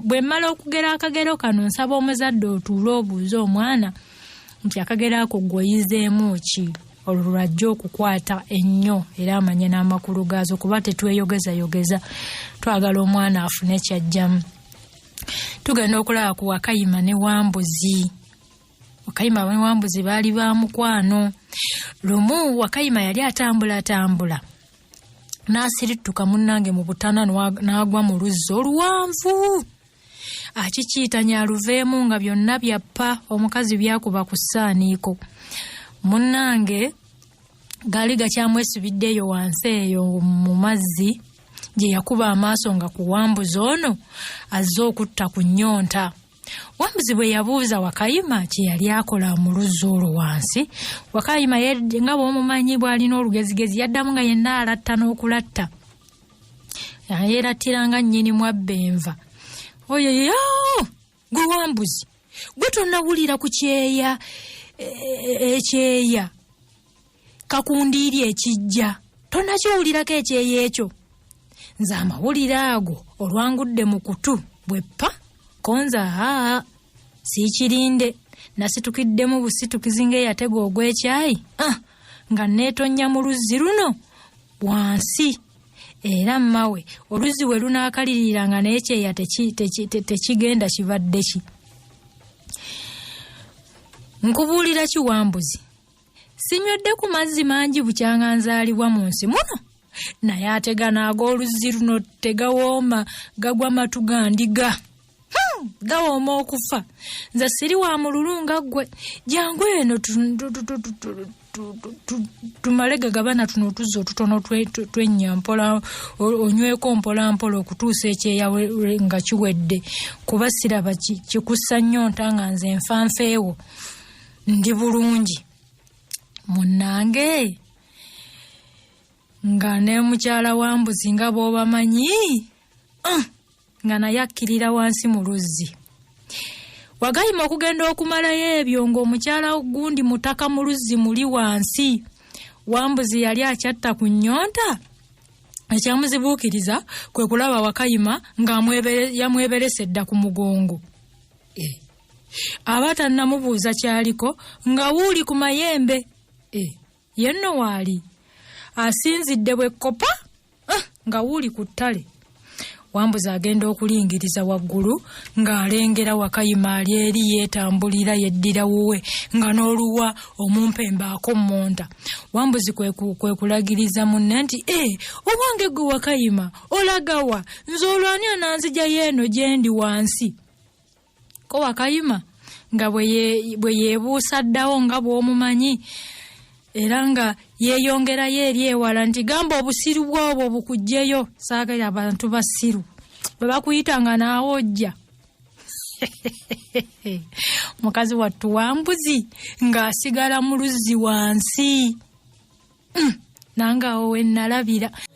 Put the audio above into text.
bwe mmala okugera akagero kano nsaba omuzadde otuule obuuze omwana nti akagero ako gwoyizeemu ki olwo lwajja okukwata ennyo era amanye n'amakulu gaazo kuba tetweyogeza twagala omwana afune kyajjamu. Tugenda okulaba ku Wakayima ne Wambuzi. Wakayima ne Wambuzi baali ba mukwano. Lumu Wakayima yali atambula n'asirituka munnange mu butana n'agwa mu luzzi oluwanvu. Akikiyitanya aluveemu nga byonna byappa, omukazi byakuba ku ssaaniiko. Munnange gaali gakyamwesibiddeeyo wansi eyo mu mazzi gye yakuba amaaso nga ku Wambuzi ono azze okutta ku nnyonta. Wambuzi bwe yabuuza Wakayima kye yali akola mu luzzi olwo wansi, Wakayima nga bw'omumanyi bw'alina olugezigezi yaddamu nga yenna alatta n'okulatta. Yeerattiranga nnyini mwabba enva. Oyo gwe Wambuzi, gwe tonnawulira ku kyeya ekyeya kakundiiri ekijja, tonnakiwulirako ekyeya ekyo? Nze amawulire ago olwangudde mu kutu bweppa konza siikirinde, nasitukiddemu busitukizi ng'eyatega ogw'ekyayi nga neetonnya mu luzzi luno wansi. Era mmawe oluzzi we lunaakaliririranga naye kyeya tekigenda kibadde ki. Nkubuulira ki Wambuzi, sinywedde ku mazzi mangi bukyanga nzaalibwa mu nsi muno, naye ate gano ag'oluzzi luno tegawooma, gagwa matu ga ndiga. Gawooma okufa. Nze siri wa mululu nga ggwe. Jangu eno tumale gagabana tuno tuzzo tutono twennya mpola, onyweko mpola mpola okutuusa ekyeya nga kiwedde, kuba siraba kikussa nnyonta nga nze nfanfeewo ndi bulungi. Munnange nga ne mukyala Wambuzi nga bw'obamanyi nga naye akkirira wansi mu luzzi. Wakayima okugenda okumalayo ebyo ng'omukyala gundi mutaka mu luzzi muli wansi. Wambuzi yali akyatta ku nnyonta. Ekyamuzibuukiriza kwe kulaba Wakayima nga yamweberesa edda ku mugongo. Aba tannamubuuza kyaliko nga wuuli ku mayembe. Yenno waali asinzidde bwekkopa nga wuuli ku ttale. Wambuzi agenda okulingiriza waggulu ng'alengera Wakayima ali eri yeetambulira yeddira wuwe nga n'oluwa omumpembe akommonta. Wambuzi kwe kulagiriza munne nti owange gwe Wakayima olagawa, nze olwani ananzija yeeno gye ndi wansi. Ko Wakayima nga bwe yeebuusa ddawo nga bw'omumanyi era nga yeeyongerayo eri ewala nti gamba obusiru bwobwo bukuggyeyo, saagala abantu basiru bwe bakuyitanga naawe ojja. Mukazi wattu Wambuzi ng'asigala mu luzzi wansi. Nange awo we nalabira.